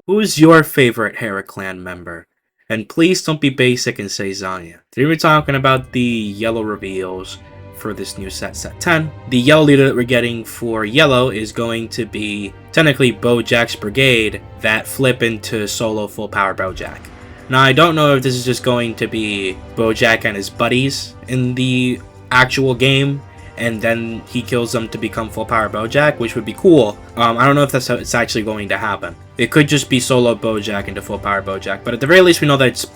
Who's your favorite Hera clan member? And please don't be basic and say Zanya. Today we're talking about the yellow reveals for this new set 10. The yellow leader that we're getting for yellow is going to be technically BouJack's brigade that flip into solo full power BouJack. Now I don't know if this is just going to be BouJack and his buddies in the actual game, and then he kills them to become full power BouJack, which would be cool. I don't know if that's how it's actually going to happen. It could just be solo BouJack into full power BouJack, but at the very least we know that it's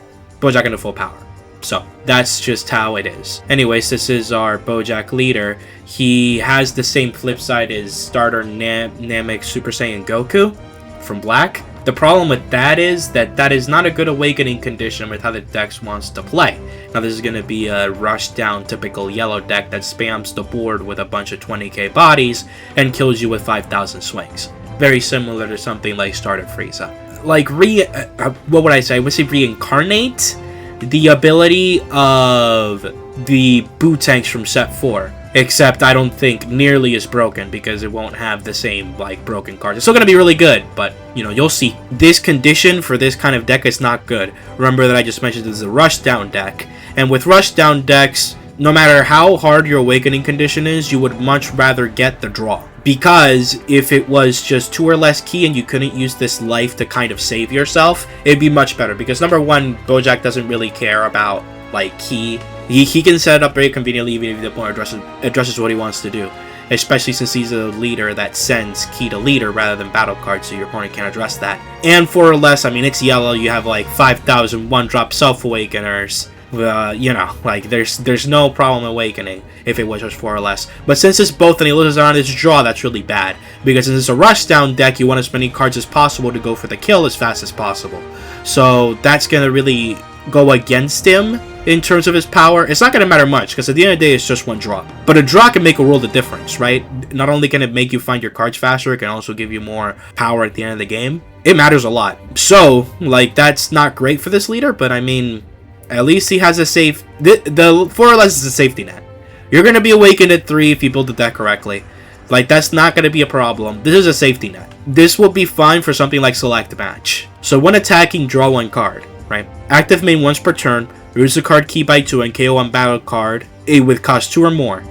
BouJack into full power. So that's just how it is. Anyways, this is our BouJack leader. He has the same flip side as starter Namek Super Saiyan Goku from Black. The problem with that is that is not a good awakening condition with how the deck wants to play. Now this is going to be a rush down typical yellow deck that spams the board with a bunch of 20k bodies and kills you with 5,000 swings. Very similar to something like Starter Frieza. Like what would I say? I would say reincarnate the ability of the BUUTENKS from set 4. Except I don't think nearly as broken because it won't have the same like broken cards. It's still going to be really good, but you know, you'll see. This condition for this kind of deck is not good. Remember that I just mentioned this is a rush down deck. And with rush down decks, no matter how hard your awakening condition is, you would much rather get the draw. Because if it was just 2 or less key and you couldn't use this life to kind of save yourself, it'd be much better. Because number one, BouJack doesn't really care about like key. He can set it up very conveniently even if the opponent addresses what he wants to do. Especially since he's a leader that sends key to leader rather than battle cards, so your opponent can't address that. And 4 or less, I mean, it's yellow, you have like 5,000 one-drop self-awakeners. You know, like there's no problem awakening if it was just 4 or less. But since it's both and he loses on his draw, that's really bad. Because since it's a rush down deck, you want as many cards as possible to go for the kill as fast as possible. So that's going to really go against him in terms of his power. It's not going to matter much because at the end of the day it's just 1 draw. But a draw can make a world of difference, right? Not only can it make you find your cards faster, it can also give you more power at the end of the game. It matters a lot. So, like, that's not great for this leader, but I mean, at least he has a safe... The 4 or less is a safety net. You're going to be awakened at 3 if you build the deck correctly. Like, that's not going to be a problem. This is a safety net. This will be fine for something like Select Match. So when attacking, draw 1 card, right? Active main once per turn. Reduce the card key by 2 and KO on battle card with cost 2 or more.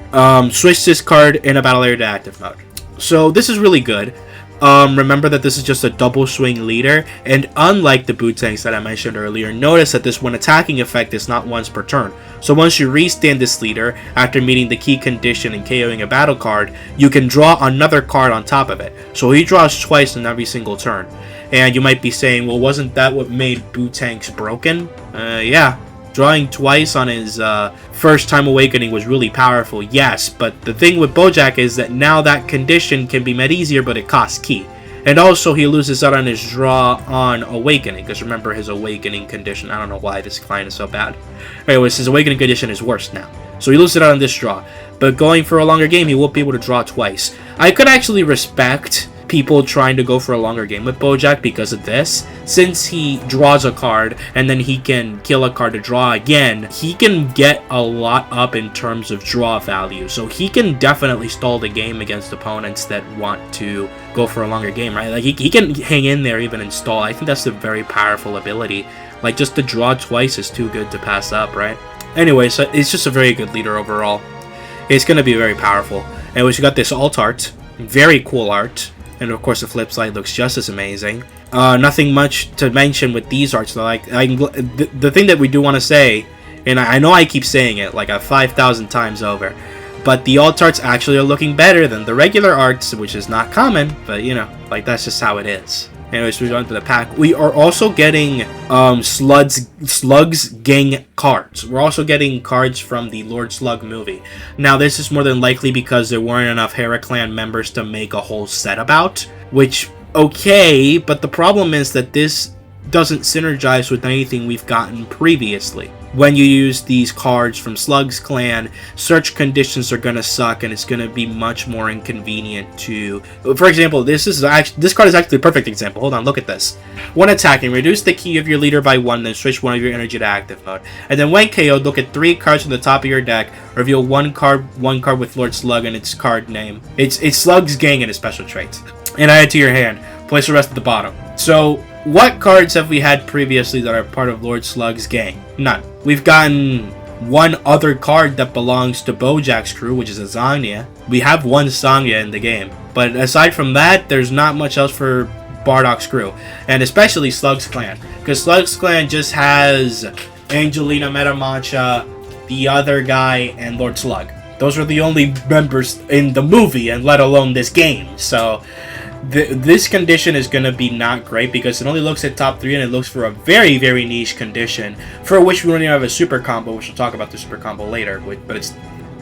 Switch this card in a battle area to active mode. So this is really good. Remember that this is just a double swing leader, and unlike the BUUTENKS that I mentioned earlier, notice that this one attacking effect is not once per turn. So once you restand this leader after meeting the key condition and KOing a battle card, you can draw another card on top of it. So he draws twice in every single turn. And you might be saying, well, wasn't that what made BUUTENKS broken? Yeah. Drawing twice on his first time awakening was really powerful, yes, but the thing with BouJack is that now that condition can be met easier, but it costs key. And also he loses out on his draw on awakening, because remember his awakening condition, I don't know why this client is so bad. Anyways, his awakening condition is worse now. So he loses out on this draw. But going for a longer game, he won't be able to draw twice. I could actually respect people trying to go for a longer game with BouJack because of this. Since he draws a card and then he can kill a card to draw again, he can get a lot up in terms of draw value. So he can definitely stall the game against opponents that want to go for a longer game, right? Like he can hang in there even and stall. I think that's a very powerful ability. Like just to draw twice is too good to pass up, right? Anyway, so it's just a very good leader overall. It's going to be very powerful. Anyways, you got this alt art. Very cool art. And of course the flip side looks just as amazing. Nothing much to mention with these arts though. Like the thing that we do want to say, and I know I keep saying it like 5,000 times over, but the alt arts actually are looking better than the regular arts, which is not common, but you know, like that's just how it is. Anyways, we go into the pack. We are also getting Slug's Gang cards. We're also getting cards from the Lord Slug movie. Now, this is more than likely because there weren't enough Hera Clan members to make a whole set about, which, okay, but the problem is that this doesn't synergize with anything we've gotten previously. When you use these cards from Slug's clan, search conditions are going to suck and it's going to be much more inconvenient to... For example, this card is actually a perfect example. Hold on, look at this. When attacking, reduce the key of your leader by 1, then switch one of your energy to active mode. And then when KO'd, look at 3 cards from the top of your deck, reveal one card with Lord Slug and its card name. It's Slug's Gang and its special traits. And add it to your hand. Place the rest at the bottom. So what cards have we had previously that are part of Lord Slug's gang? None. We've gotten one other card that belongs to BouJack's crew, which is a Zanya. We have one Zanya in the game. But aside from that, there's not much else for Bardock's crew. And especially Slug's clan. Because Slug's clan just has Angelina Metamancha, the other guy, and Lord Slug. Those are the only members in the movie, and let alone this game. So this condition is going to be not great because it only looks at top 3 and it looks for a very, very niche condition for which we don't even have a super combo, which we'll talk about the super combo later. But it's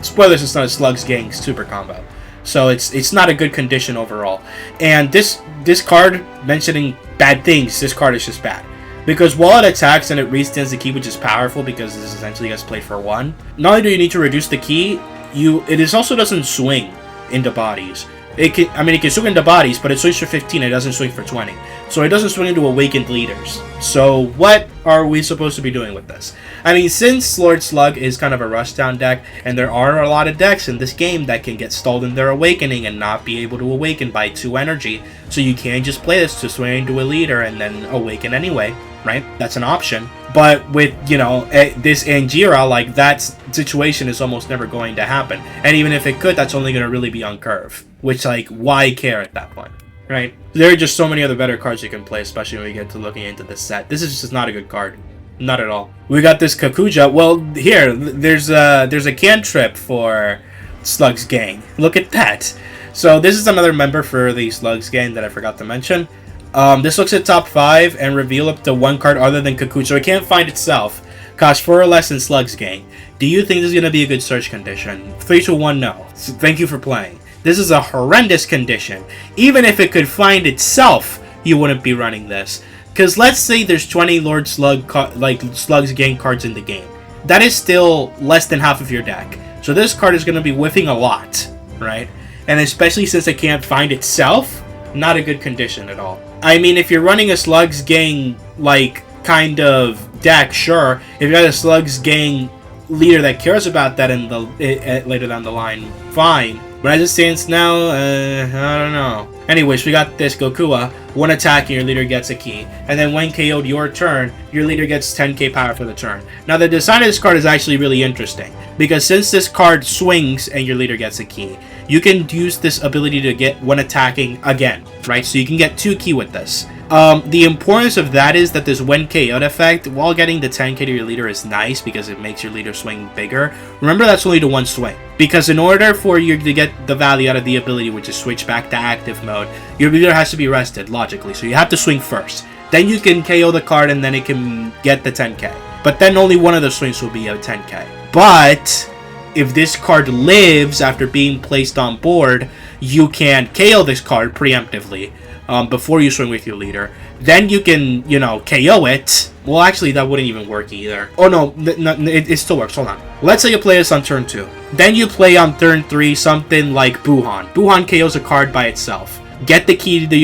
spoilers, it's not a Slug's gang super combo. So it's not a good condition overall. And this card, mentioning bad things, this card is just bad. Because while it attacks and it restands the key, which is powerful because this essentially gets played for 1, not only do you need to reduce the key, it also doesn't swing into bodies. It can swing into bodies, but it swings for 15, it doesn't swing for 20. So it doesn't swing into awakened leaders. So what are we supposed to be doing with this? I mean, since Lord Slug is kind of a rushdown deck, and there are a lot of decks in this game that can get stalled in their awakening and not be able to awaken by 2 energy, so you can just play this to swing into a leader and then awaken anyway, right? That's an option. But with, this Angira, like, that situation is almost never going to happen. And even if it could, that's only going to really be on curve. Which, like, why care at that point, right? There are just so many other better cards you can play, especially when we get to looking into this set. This is just not a good card. Not at all. We got this Kakuja. Well, here, there's a cantrip for Slug's gang. Look at that. So this is another member for the Slug's gang that I forgot to mention. This looks at top 5 and reveal up to 1 card other than Kakuja, so it can't find itself. Cost 4 or less than Slug's gang. Do you think this is going to be a good search condition? 3 to 1, no. So thank you for playing. This is a horrendous condition. Even if it could find itself, you wouldn't be running this. Because let's say there's 20 Lord Slug, Slug's gang cards in the game. That is still less than half of your deck. So this card is going to be whiffing a lot, right? And especially since it can't find itself, not a good condition at all. I mean, if you're running a Slug's gang, kind of deck, sure. If you got a Slug's gang leader that cares about that in later down the line, fine. But as it stands now, I don't know. Anyways, we got this Gokua. 1 attack and your leader gets a key. And then when KO'd your turn, your leader gets 10k power for the turn. Now the design of this card is actually really interesting. Because since this card swings and your leader gets a key, you can use this ability to get 1 attacking again, right? So you can get 2 key with this. The importance of that is that this when KO'd effect, while getting the 10k to your leader is nice because it makes your leader swing bigger, remember that's only to 1 swing. Because in order for you to get the value out of the ability, which is switch back to active mode, your leader has to be rested, logically. So you have to swing first. Then you can KO the card and then it can get the 10k. But then only one of the swings will be a 10k. But if this card lives after being placed on board, you can KO this card preemptively. Before you swing with your leader. Then you can, KO it. Well, actually, that wouldn't even work either. Oh, no, it still works. Hold on. Let's say you play this on turn 2. Then you play on turn 3 something like Buuhan. Buuhan KOs a card by itself. Get the key to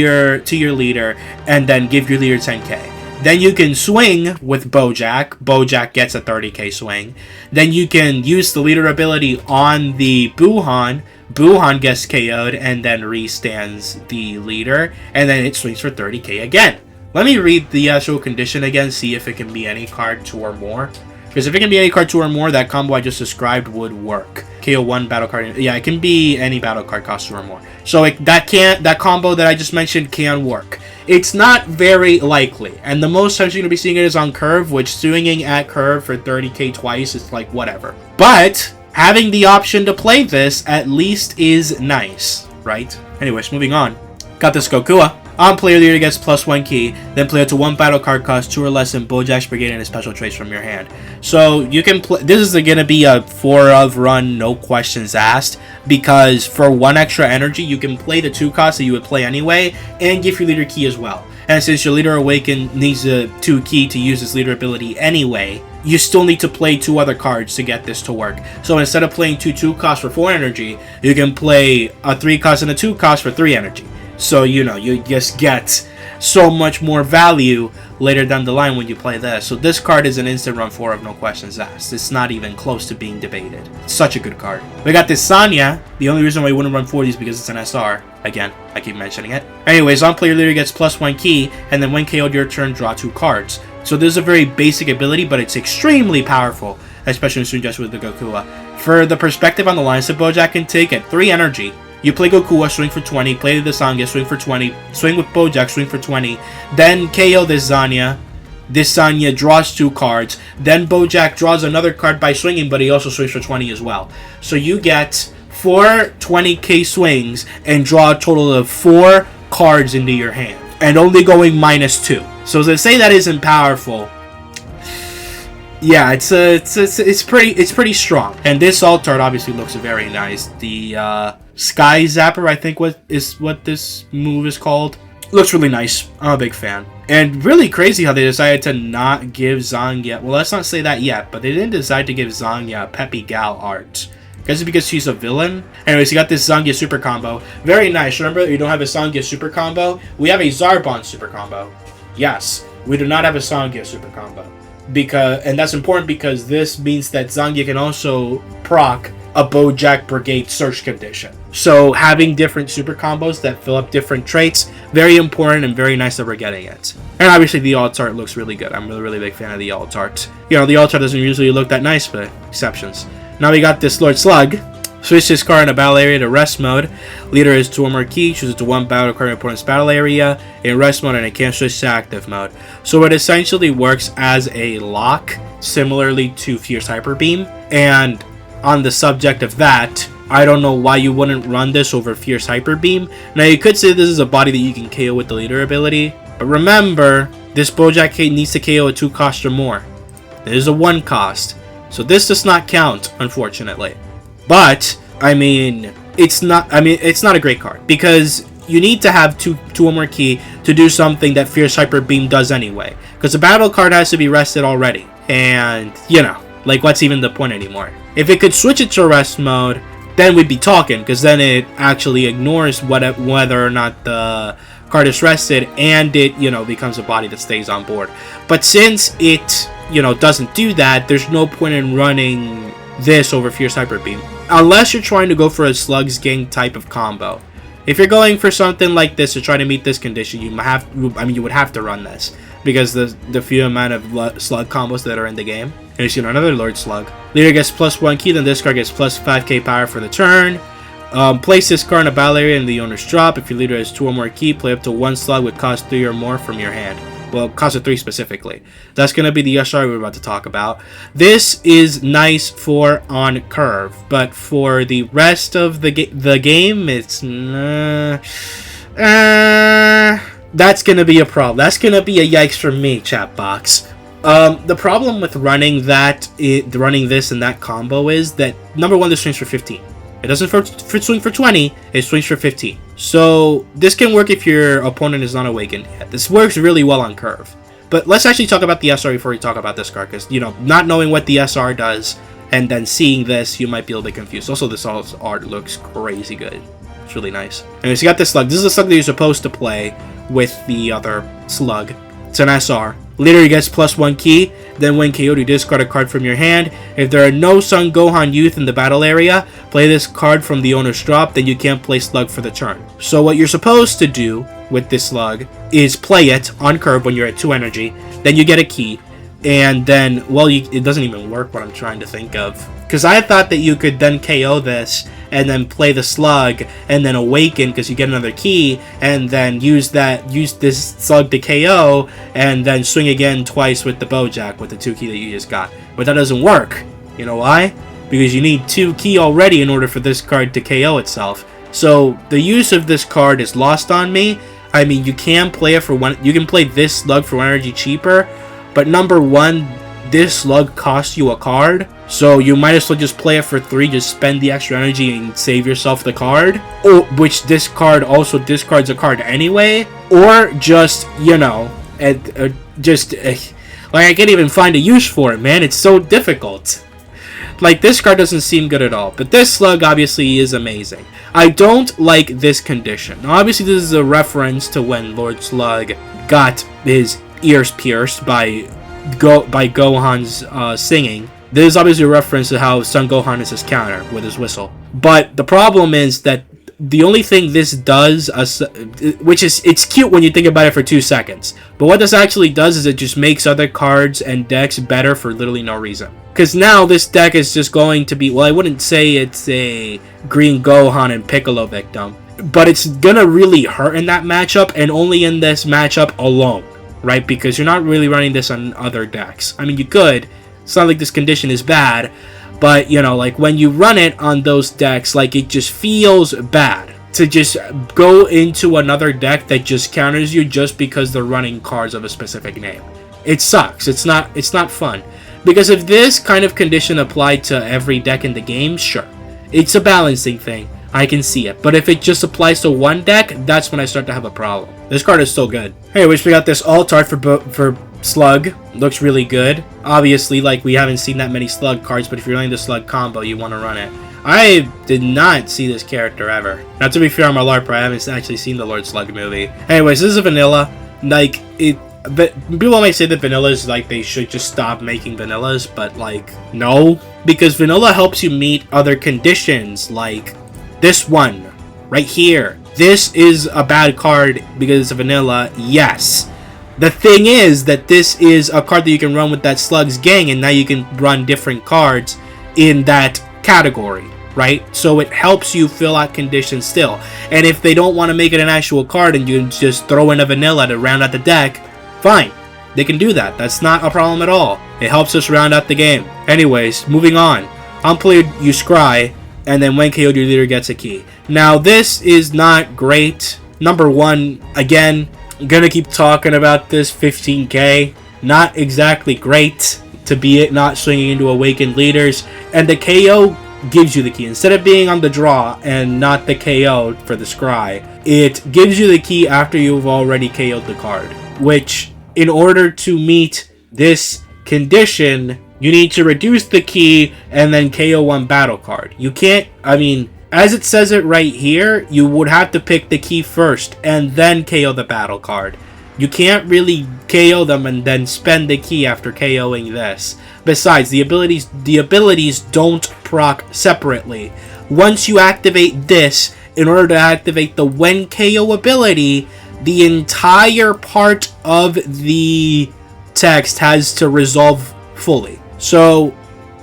your leader, and then give your leader 10k. Then you can swing with BouJack. BouJack gets a 30k swing. Then you can use the leader ability on the Buuhan. Buuhan gets KO'd and then restands the leader, and then it swings for 30k again. Let me read the actual condition again, see if it can be any card 2 or more. Because if it can be any card 2 or more, that combo I just described would work. KO 1 battle card. Yeah, it can be any battle card cost 2 or more. So that combo that I just mentioned can work. It's not very likely, and the most times you're going to be seeing it is on curve, which swinging at curve for 30k twice is like whatever. But having the option to play this at least is nice, right? Anyways, moving on. Got this Gokua. On player leader gets +1 key, then play up to 1 battle card cost 2 or less in BouJack's Brigade and a special trace from your hand. So you can play. This is going to be a 4 of run, no questions asked, because for 1 extra energy, you can play the 2 costs that you would play anyway, and give your leader key as well. And since your leader awakened needs a 2 key to use his leader ability anyway, you still need to play 2 other cards to get this to work. So instead of playing 2 costs for 4 energy, you can play a 3 cost and a 2 cost for 3 energy. So, you just get so much more value later down the line when you play this. So this card is an instant run 4 of no questions asked. It's not even close to being debated. It's such a good card. We got this Sanya. The only reason why you wouldn't run 40 is because it's an SR. Again, I keep mentioning it. Anyways, on-player leader gets +1 ki, and then when KO'd your turn, draw 2 cards. So this is a very basic ability, but it's extremely powerful, especially when just with the Gokua. For the perspective on the lines that BouJack can take, at 3 energy, you play Gokua, swing for 20, play the Zangya, swing for 20, swing with BouJack, swing for 20, then KO this Zanya. This Zanya draws 2 cards, then BouJack draws another card by swinging, but he also swings for 20 as well. So you get 4 20k swings and draw a total of 4 cards into your hand, and only going -2. So to say that isn't powerful, yeah, it's pretty strong. And this alt art obviously looks very nice. The Sky Zapper, I think what this move is called, looks really nice. I'm a big fan. And really crazy how they decided to not give Zangya, well, let's not say that yet, but they didn't decide to give Zangya Peppy Gal art. I guess it's because she's a villain. Anyways, you got this Zangya super combo. Very nice. Remember, you don't have a Zangya super combo. We have a Zarbon super combo. Yes, we do not have a Zangya super combo. And that's important because this means that Zangya can also proc a BouJack Brigade search condition. So having different super combos that fill up different traits, very important and very nice that we're getting it. And obviously the alt art looks really good. I'm a really big fan of the alt art. You know, the alt art doesn't usually look that nice, but exceptions. Now we got this Lord Slug. Switch this card in a battle area to rest mode. Leader is 2 or more key. Chooses to 1 battle card in opponent's battle area in rest mode, and it can't switch to active mode. So it essentially works as a lock, similarly to Fierce Hyper Beam. And on the subject of that, I don't know why you wouldn't run this over Fierce Hyper Beam. Now you could say this is a body that you can KO with the leader ability, but remember, this BouJack needs to KO at 2 cost or more. It is a 1 cost, so this does not count, unfortunately. But I mean, it's not a great card because you need to have two or more key to do something that Fierce Hyper Beam does anyway. Because the battle card has to be rested already, and you know, like what's even the point anymore? If it could switch it to rest mode, then we'd be talking, because then it actually ignores whether or not the card is rested, and it, you know, becomes a body that stays on board. But since it, you know, doesn't do that, there's no point in running this over Fierce Hyper Beam, unless you're trying to go for a Slugs Gang type of combo. If you're going for something like this to try to meet this condition, you would have to run this, because the few amount of slug combos that are in the game. And you know, another Lord Slug. Leader gets +1 key, then this card gets +5k power for the turn. Place this card in a battle area in the owner's drop. If your leader has 2 or more key, play up to 1 slug with cost 3 or more from your hand. Well, cost of 3 specifically. That's going to be the SR we're about to talk about. This is nice for on curve, but for the rest of the game, it's that's going to be a problem. That's going to be a yikes for me, chat box. The problem with running this and that combo is that, number one, this swings for 15. It doesn't swing for 20, it swings for 15. So this can work if your opponent is not awakened yet. This works really well on curve. But let's actually talk about the SR before we talk about this card, because, you know, not knowing what the SR does and then seeing this, you might be a little bit confused. Also, this art looks crazy good. It's really nice. And so you got this slug. This is the slug that you're supposed to play with the other slug. It's an SR. Leader gets +1 key, then when KO'd, you discard a card from your hand. If there are no Son Gohan youth in the battle area, play this card from the owner's drop, then you can't play slug for the turn. So what you're supposed to do with this slug is play it on curve when you're at 2 energy, then you get a key, and then, well, it doesn't even work what I'm trying to think of. Because I thought that you could then KO this, and then play the slug, and then awaken because you get another key, and then use this slug to KO, and then swing again twice with the BouJack with the 2 key that you just got. But that doesn't work. You know why? Because you need 2 key already in order for this card to KO itself. So the use of this card is lost on me. I mean, you can play it for 1. You can play this slug for 1 energy cheaper, but number 1, this slug costs you a card, so you might as well just play it for 3, just spend the extra energy and save yourself the card, or which this card also discards a card anyway, or just, you know, like I can't even find a use for it, man. It's so difficult. Like, this card doesn't seem good at all, but this slug obviously is amazing. I don't like this condition. Now, obviously this is a reference to when Lord Slug got his ears pierced by Gohan's singing. This is obviously a reference to how Son Gohan is his counter with his whistle. But the problem is that the only thing this does, which is, it's cute when you think about it for 2 seconds, but what this actually does is it just makes other cards and decks better for literally no reason. Because now this deck is just going to be, well, I wouldn't say it's a Green Gohan and Piccolo victim, but it's gonna really hurt in that matchup, and only in this matchup alone, right? Because you're not really running this on other decks. I mean, you could. It's not like this condition is bad, but, you know, like, when you run it on those decks, like, it just feels bad to just go into another deck that just counters you just because they're running cards of a specific name. It sucks. It's not fun. Because if this kind of condition applied to every deck in the game, sure. It's a balancing thing. I can see it. But if it just applies to one deck, that's when I start to have a problem. This card is still good. Anyways, we got this alt art for Slug. Looks really good. Obviously, like, we haven't seen that many Slug cards, but if you're running the Slug combo, you want to run it. I did not see this character ever. Now, to be fair, I'm a LARPer. I haven't actually seen the Lord Slug movie. Anyways, this is a vanilla. Like, but people might say that vanillas, like, they should just stop making vanillas, but, like, no. Because vanilla helps you meet other conditions, like this one right here. This is a bad card because it's a vanilla, yes. The thing is that this is a card that you can run with that Slug's gang, and now you can run different cards in that category, right? So it helps you fill out conditions still. And if they don't want to make it an actual card and you just throw in a vanilla to round out the deck, fine. They can do that. That's not a problem at all. It helps us round out the game. Anyways, moving on. On play, you scry, and then when KO'd, your leader gets a key. Now, this is not great. Number one, again, I'm gonna keep talking about this 15k. Not exactly great to be it not swinging into awakened leaders. And the KO gives you the key. Instead of being on the draw and not the KO for the scry, it gives you the key after you've already KO'd the card. Which, in order to meet this condition, you need to reduce the key and then KO one battle card. You can't, I mean, as it says it right here, you would have to pick the key first and then KO the battle card. You can't really KO them and then spend the key after KOing this. Besides, the abilities don't proc separately. Once you activate this, in order to activate the when KO ability, the entire part of the text has to resolve fully. So,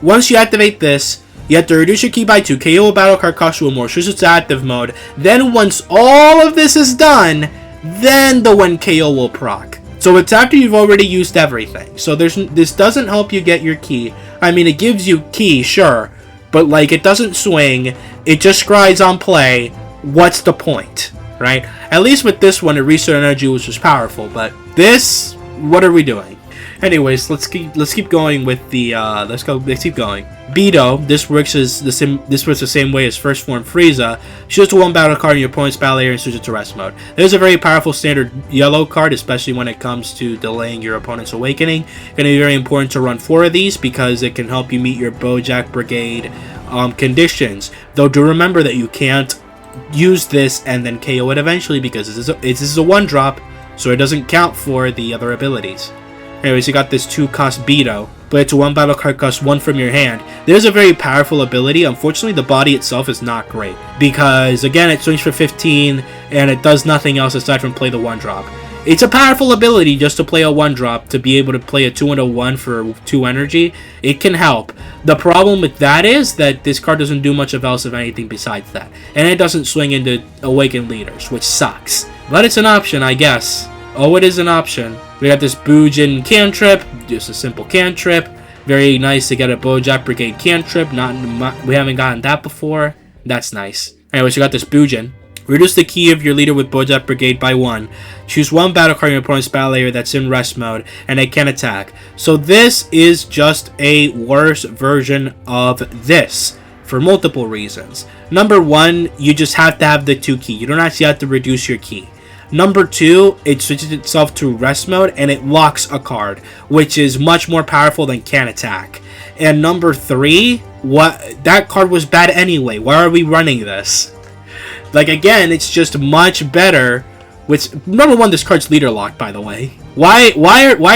once you activate this, you have to reduce your key by 2, KO a battle card cost you 1 more, switch it to active mode. Then once all of this is done, then the when KO will proc. So it's after you've already used everything. So this doesn't help you get your key. I mean, it gives you key, sure, but like, it doesn't swing. It just scries on play. What's the point, right? At least with this one, it reset energy, which was powerful. But this, what are we doing? Anyways, let's keep going with the let's keep going. Beto, this works the same way as First Form Frieza. Choose to one battle card in your opponent's battle area and switch it to rest mode. It is a very powerful standard yellow card, especially when it comes to delaying your opponent's awakening. Going to be very important to run 4 of these because it can help you meet your BouJack Brigade conditions. Though do remember that you can't use this and then KO it eventually because this is a 1-drop, so it doesn't count for the other abilities. Anyways, you got this 2-cost Beto. Play it to 1 battle card, cost 1 from your hand. There's a very powerful ability. Unfortunately, the body itself is not great. Because, again, it swings for 15, and it does nothing else aside from play the 1-drop. It's a powerful ability just to play a 1-drop, to be able to play a 2 and a 1 for 2 energy. It can help. The problem with that is that this card doesn't do much of else of anything besides that. And it doesn't swing into Awakened Leaders, which sucks. But it's an option, I guess. Oh, it is an option. We got this BouJacking cantrip, just a simple cantrip. Very nice to get a BouJack Brigade cantrip. We haven't gotten that before. That's nice. Anyways, we got this BouJacking. Reduce the key of your leader with BouJack Brigade by 1. Choose 1 battle card in your opponent's battle area that's in rest mode, and it can attack. So this is just a worse version of this, for multiple reasons. Number 1, you just have to have the 2 key. You don't actually have to reduce your key. Number 2, it switches itself to rest mode and it locks a card, which is much more powerful than can attack. And number 3, that card was bad anyway. Why are we running this? Like, again, it's just much better. Number 1, this card's leader locked, by the way. Why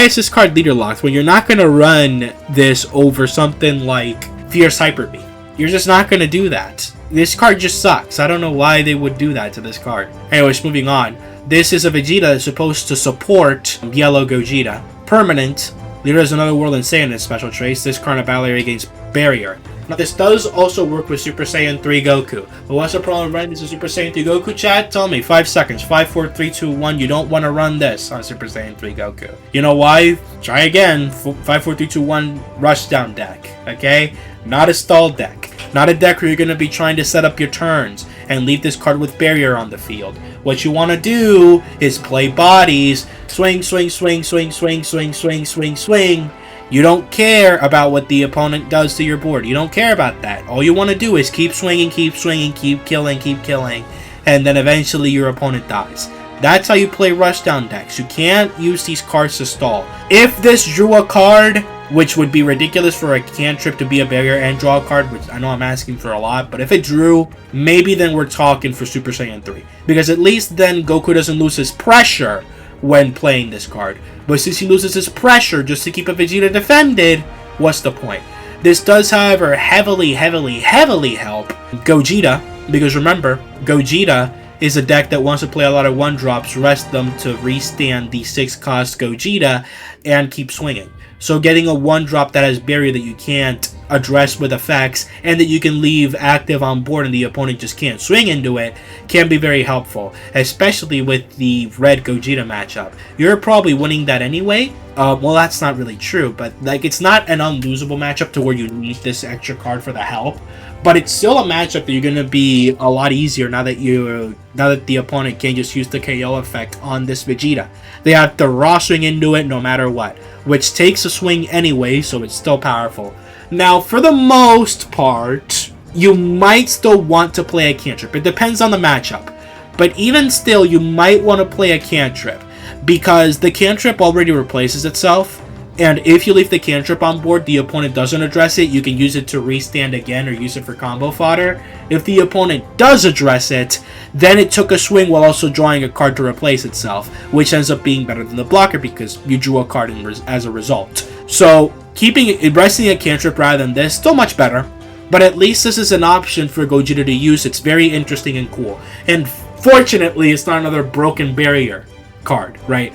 is this card leader locked when you're not gonna run this over something like Fierce Hyper Beam? You're just not gonna do that. This card just sucks. I don't know why they would do that to this card. Anyways, moving on. This is a Vegeta that's supposed to support Yellow Gogeta. Permanent. Leader has another world insane in his special traits. This card in battle area gains barrier. Now this does also work with Super Saiyan 3 Goku. But what's the problem running this is Super Saiyan 3 Goku, chat? Tell me. 5 seconds. 5, 4, 3, 2, 1. You don't want to run this on Super Saiyan 3 Goku. You know why? Try again. 5, 4, 3, 2, 1. Rush down deck. Okay? Not a stall deck. Not a deck where you're going to be trying to set up your turns and leave this card with barrier on the field. What you want to do is play bodies. Swing, swing, swing, swing, swing, swing, swing, swing, swing. You don't care about what the opponent does to your board. You don't care about that. All you want to do is keep swinging, keep killing, and then eventually your opponent dies. That's how you play rushdown decks. You can't use these cards to stall. If this drew a card, which would be ridiculous for a cantrip to be a barrier and draw a card, which I know I'm asking for a lot, but if it drew, maybe then we're talking for Super Saiyan 3. Because at least then Goku doesn't lose his pressure when playing this card. But since he loses his pressure just to keep a Vegeta defended, what's the point? This does, however, heavily help Gogeta, because remember, Gogeta is a deck that wants to play a lot of 1-drops, rest them to restand the 6-cost Gogeta, and keep swinging. So getting a 1-drop that has barrier that you can't address with effects, and that you can leave active on board and the opponent just can't swing into it, can be very helpful, especially with the red Gogeta matchup. You're probably winning that anyway. Well, that's not really true, but like it's not an unlosable matchup to where you need this extra card for the help. But it's still a matchup that you're going to be a lot easier now that the opponent can just use the KO effect on this Vegeta. They have to raw swing into it no matter what, which takes a swing anyway, so it's still powerful. Now, for the most part, you might still want to play a cantrip. It depends on the matchup. But even still, you might want to play a cantrip, because the cantrip already replaces itself. And if you leave the cantrip on board, the opponent doesn't address it, you can use it to restand again or use it for combo fodder. If the opponent does address it, then it took a swing while also drawing a card to replace itself, which ends up being better than the blocker because you drew a card as a result. So, resting a cantrip rather than this, still much better. But at least this is an option for Gogeta to use. It's very interesting and cool. And fortunately, it's not another broken barrier card, right?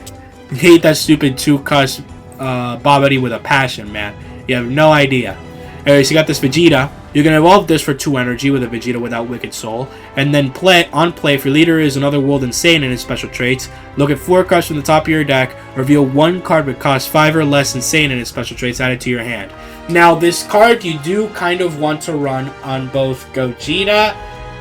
I hate that stupid 2-cost Babidi with a passion, man. You have no idea. Anyways, you got this Vegeta. You're going to evolve this for 2 energy with a Vegeta without Wicked Soul. And then on play, if your leader is another world insane in his special traits, look at 4 cards from the top of your deck, reveal 1 card with cost 5 or less insane in his special traits added to your hand. Now, this card you do kind of want to run on both Gogeta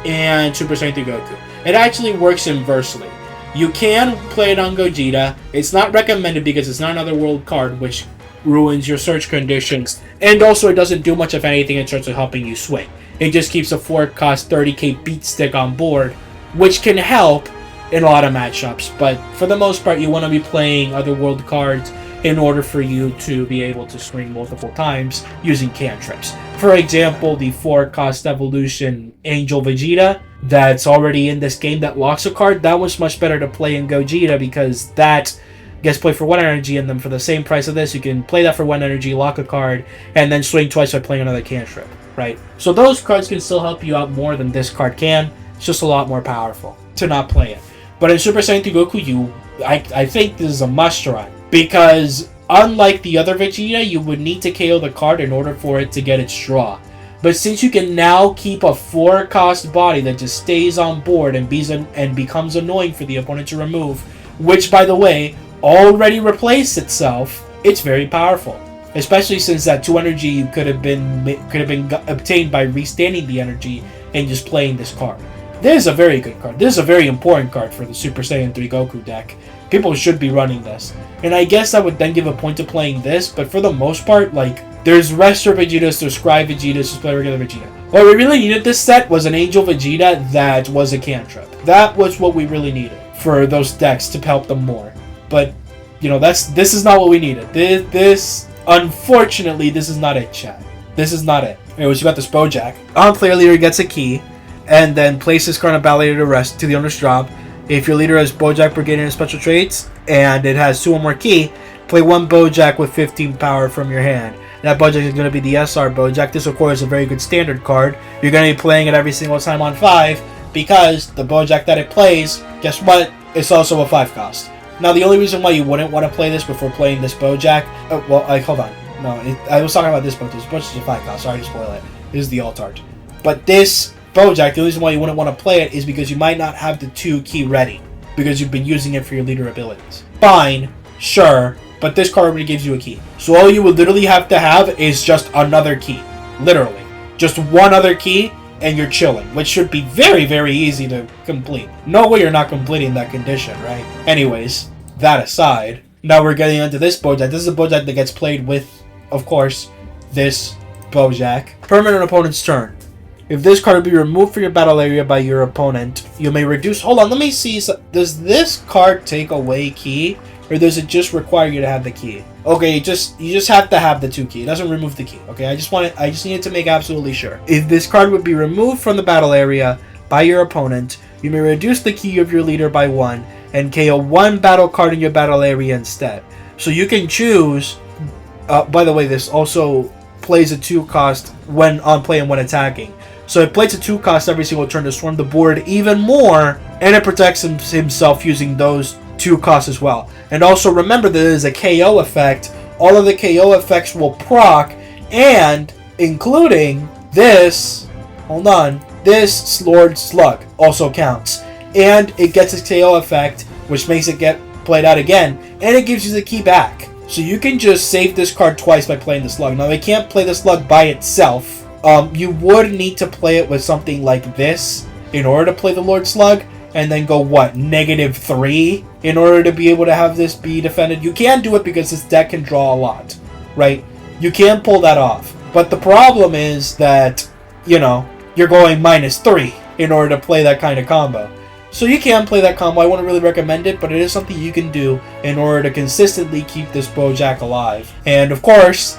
and Super Saiyan 3 Goku. It actually works inversely. You can play it on Gogeta. It's not recommended because it's not another world card, which ruins your search conditions. And also, it doesn't do much of anything in terms of helping you swing. It just keeps a 4-cost 30k beat stick on board, which can help in a lot of matchups. But for the most part, you want to be playing other world cards in order for you to be able to swing multiple times using cantrips. For example, the 4-cost evolution Angel Vegeta that's already in this game that locks a card, that was much better to play in Gogeta because that gets played for 1 energy, and then for the same price of this, you can play that for 1 energy, lock a card, and then swing twice by playing another cantrip, right? So those cards can still help you out more than this card can. It's just a lot more powerful to not play it. But in Super Saiyan 3 Goku, I think this is a must-run, because unlike the other Vegeta, you would need to KO the card in order for it to get its draw. But since you can now keep a 4-cost body that just stays on board and becomes annoying for the opponent to remove, which, by the way, already replaced itself, it's very powerful. Especially since that 2 energy could have been obtained by restanding the energy and just playing this card. This is a very good card. This is a very important card for the Super Saiyan 3 Goku deck. People should be running this. And I guess I would then give a point to playing this, but for the most part, like, there's Rester Vegetas, there's Scry Vegetas, just play regular Vegeta. What we really needed this set was an Angel Vegeta that was a cantrip. That was what we really needed for those decks to help them more. But, you know, this is not what we needed. Unfortunately, this is not it, chat. This is not it. Anyways, you got this BouJack. On player leader gets a key, and then places card on battle leader to rest to the owner's drop. If your leader has BouJack Brigadier in special traits, and it has 2 or more key, play 1 BouJack with 15 power from your hand. That BouJack is going to be the SR BouJack. This, of course, is a very good standard card. You're going to be playing it every single time on 5 because the BouJack that it plays, guess what? It's also a 5 cost. Now, the only reason why you wouldn't want to play this before playing this BouJack... hold on. No, I was talking about this BouJack. This BouJack is a 5 cost. Sorry to spoil it. This is the alt art. But this BouJack, the reason why you wouldn't want to play it is because you might not have the 2 key ready. Because you've been using it for your leader abilities. Fine, sure, but this card already gives you a key. So all you would literally have to have is just another key. Literally. Just one other key, and you're chilling. Which should be very, very easy to complete. No way you're not completing that condition, right? Anyways, that aside, now we're getting into this BouJack. This is a BouJack that gets played with, of course, this BouJack. Permanent opponent's turn. If this card be removed from your battle area by your opponent, you may reduce... Hold on, let me see. Does this card take away key? Or does it just require you to have the key? Okay, you just have to have the 2 key. It doesn't remove the key. Okay, I just needed to make absolutely sure. If this card would be removed from the battle area by your opponent, you may reduce the key of your leader by 1 and KO 1 battle card in your battle area instead. So you can choose... by the way, this also plays a 2 cost when on play and when attacking. So it plays a 2 cost every single turn to swarm the board even more, and it protects himself using those 2 costs as well. And also remember that there is a KO effect. All of the KO effects will proc, and including this, this Lord Slug also counts. And it gets its KO effect, which makes it get played out again, and it gives you the key back. So you can just save this card twice by playing the Slug. Now they can't play the Slug by itself. You would need to play it with something like this in order to play the Lord Slug, and then go, what, -3 in order to be able to have this be defended. You can do it because this deck can draw a lot, right? You can pull that off. But the problem is that, you know, you're going -3 in order to play that kind of combo. So you can play that combo. I wouldn't really recommend it, but it is something you can do in order to consistently keep this BouJack alive. And of course...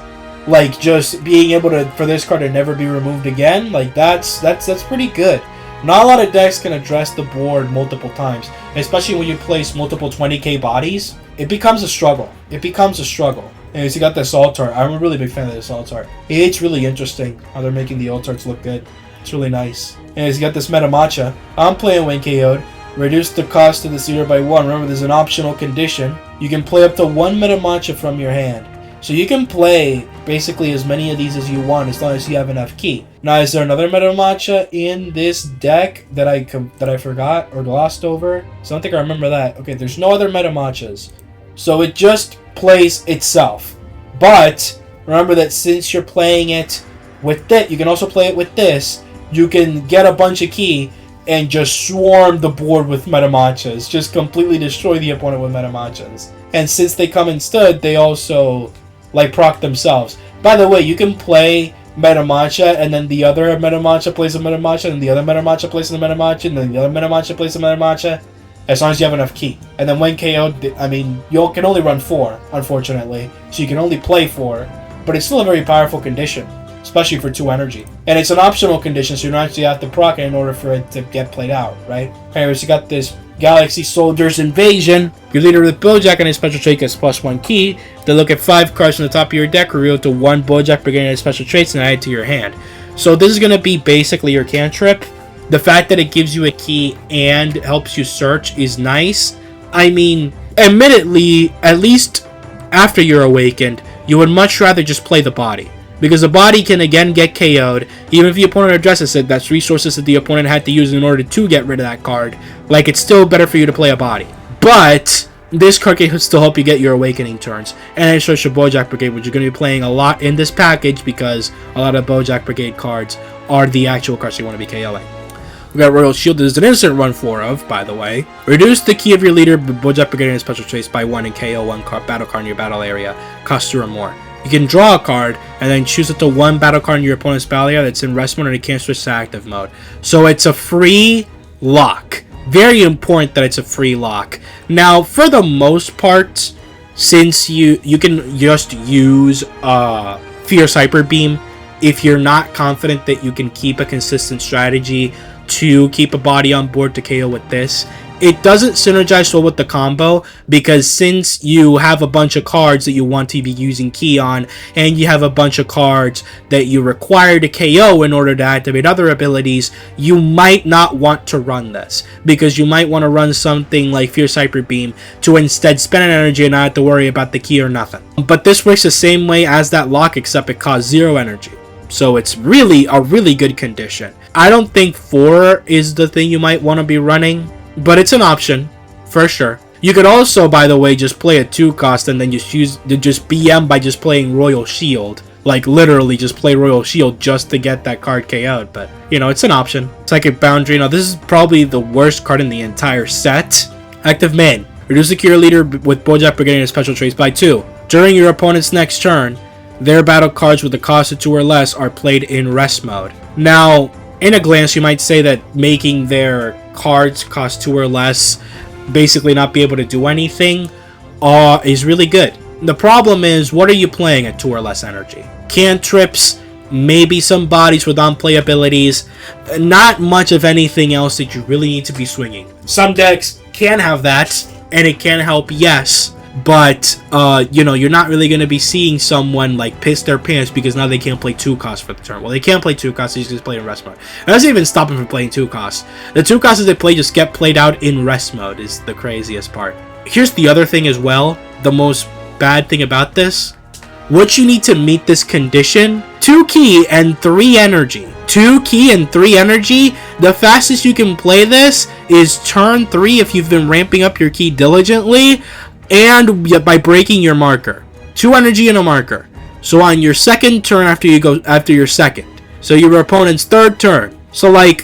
like, just being able to, for this card to never be removed again, like, that's pretty good. Not a lot of decks can address the board multiple times, especially when you place multiple 20k bodies. It becomes a struggle. And you got this alt art. I'm a really big fan of this alt art. It's really interesting how they're making the alt arts look good. It's really nice. And he's got this Meta Matcha. I'm playing when KO'd. Reduce the cost of the leader by 1. Remember, there's an optional condition. You can play up to 1 Meta Matcha from your hand. So you can play basically as many of these as you want as long as you have enough key. Now, is there another Meta Matcha in this deck that I forgot or glossed over? So I don't think I remember that. Okay, there's no other Meta Matchas. So it just plays itself. But remember that since you're playing it with that, you can also play it with this. You can get a bunch of key and just swarm the board with Meta Matchas. Just completely destroy the opponent with Meta Matchas. And since they come in stud, they also... like, proc themselves. By the way, you can play Meta Matcha, and then the other Meta Matcha plays a Meta Matcha, and the other Meta Matcha plays a Meta Matcha, and then the other Meta Matcha plays a Meta Matcha, as long as you have enough key. And then when KO'd, I mean, you can only run 4, unfortunately, so you can only play 4, but it's still a very powerful condition, especially for 2 energy. And it's an optional condition, so you don't actually have to proc it in order for it to get played out, right? Anyways, you got this Galaxy Soldiers Invasion. Your leader with BouJack and his special trait gets +1 key. Then look at 5 cards from the top of your deck, reveal to 1 BouJack Brigade and his special traits, and add it to your hand. So this is going to be basically your cantrip. The fact that it gives you a key and helps you search is nice. I mean, admittedly, at least after you're awakened, you would much rather just play the body. Because the body can again get KO'd, even if the opponent addresses it. That's resources that the opponent had to use in order to get rid of that card. Like, it's still better for you to play a body. But this card can still help you get your awakening turns. And it shows your BouJack Brigade, which you're going to be playing a lot in this package because a lot of BouJack Brigade cards are the actual cards you want to be KOing. We got Royal Shield. There's an instant run 4 of, by the way. Reduce the key of your leader, BouJack Brigade, and his special traits by 1 and KO 1 battle card in your battle area. Cost 2 or more. You can draw a card and then choose it to 1 battle card in your opponent's battle area that's in rest mode, and it can't switch to active mode. So it's a free lock. Very important that it's a free lock. Now, for the most part, since you can just use Fierce Hyper Beam if you're not confident that you can keep a consistent strategy to keep a body on board to KO with this, it doesn't synergize well with the combo, because since you have a bunch of cards that you want to be using key on, and you have a bunch of cards that you require to KO in order to activate other abilities, you might not want to run this, because you might want to run something like Fierce Hyper Beam to instead spend an energy and not have to worry about the key or nothing. But this works the same way as that lock, except it costs 0 energy. So it's really a really good condition. I don't think 4 is the thing you might want to be running, but it's an option, for sure. You could also, by the way, just play a 2 cost and then just BM by just playing Royal Shield. Like, literally just play Royal Shield just to get that card KO'd. But, you know, it's an option. Psychic Boundary. Now, this is probably the worst card in the entire set. Active Main. Reduce the Cure Leader with BouJack Brigadier special traits by 2. During your opponent's next turn, their battle cards with a cost of 2 or less are played in rest mode. Now, in a glance, you might say that making their cards cost 2 or less, basically not be able to do anything, is really good. The problem is, what are you playing at 2 or less energy? Cantrips, maybe some bodies with on-play abilities, not much of anything else that you really need to be swinging. Some decks can have that, and it can help, yes, but, you know, you're not really going to be seeing someone, like, piss their pants because now they can't play 2 costs for the turn. Well, they can't play 2 costs, they just play in rest mode. It doesn't even stop them from playing 2 costs. The 2 costs they play just get played out in rest mode is the craziest part. Here's the other thing as well, the most bad thing about this. What you need to meet this condition, 2 key and 3 energy. 2 key and 3 energy, the fastest you can play this is turn 3 if you've been ramping up your key diligently, and by breaking your marker. 2 energy and a marker. So on your second turn after your second. So your opponent's third turn. So what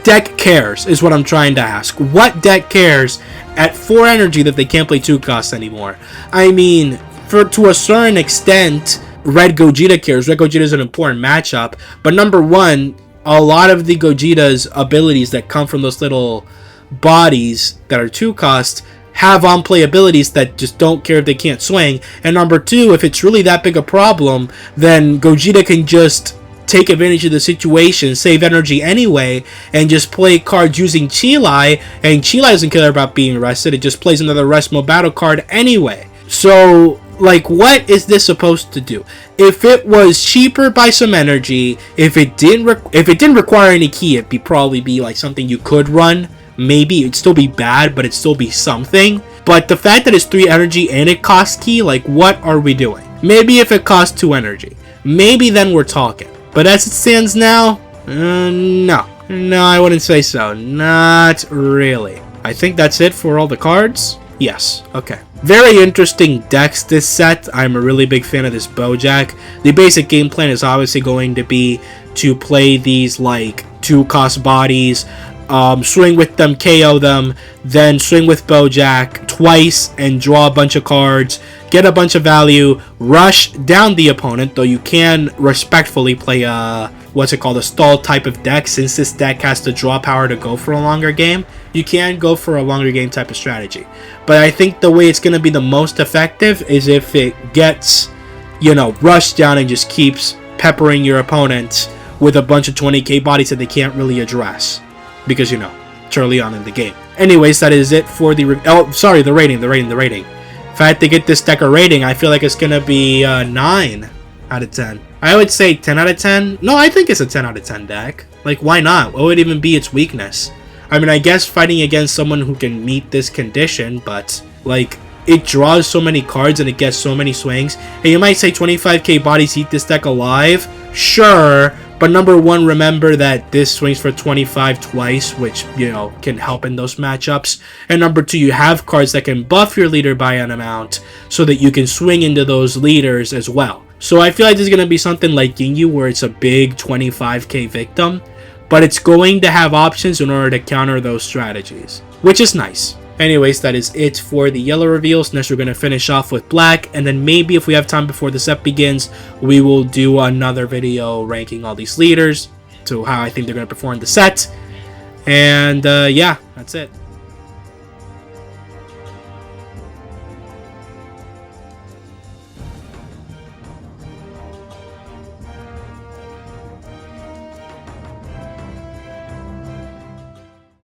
deck cares is what I'm trying to ask. What deck cares at 4 energy that they can't play 2 costs anymore? I mean, to a certain extent, Red Gogeta cares. Red Gogeta is an important matchup, but number one, a lot of the Gogeta's abilities that come from those little bodies that are 2 cost have on-play abilities that just don't care if they can't swing. And number 2, if it's really that big a problem, then Gogeta can just take advantage of the situation, save energy anyway, and just play cards using Chilai, and Chilai doesn't care about being rested, it just plays another rest mode battle card anyway. So, like, what is this supposed to do? If it was cheaper by some energy, if it didn't require any key, it'd probably be like something you could run. Maybe it'd still be bad, but it'd still be something. But the fact that it's 3 energy and it costs key, like, what are we doing? Maybe if it costs 2 energy, maybe then we're talking. But as it stands now, no, I wouldn't say so. Not really. I think that's it for all the cards. Yes, okay. Very interesting decks this set. I'm a really big fan of this BouJack. The basic game plan is obviously going to be to play these like 2 cost bodies, swing with them, KO them, then swing with BouJack twice and draw a bunch of cards, get a bunch of value, rush down the opponent, though you can respectfully play a stall type of deck. Since this deck has to draw power to go for a longer game, you can go for a longer game type of strategy. But I think the way it's going to be the most effective is if it gets, you know, rushed down and just keeps peppering your opponent with a bunch of 20k bodies that they can't really address. Because, you know, it's early on in the game. Anyways, that is it for the rating. If I had to get this deck a rating, I feel like it's going to be 9 out of 10. I would say 10 out of 10. No, I think it's a 10 out of 10 deck. Like, why not? What would even be its weakness? I mean, I guess fighting against someone who can meet this condition, but, like, it draws so many cards and it gets so many swings. And you might say 25k bodies eat this deck alive. Sure. But number one, remember that this swings for 25 twice, which, you know, can help in those matchups. And number two, you have cards that can buff your leader by an amount so that you can swing into those leaders as well. So I feel like this is going to be something like Ginyu, where it's a big 25k victim, but it's going to have options in order to counter those strategies, which is nice. Anyways, that is it for the yellow reveals. Next, we're going to finish off with black, and then maybe if we have time before the set begins, we will do another video ranking all these leaders to how I think they're going to perform the set. And yeah, that's it.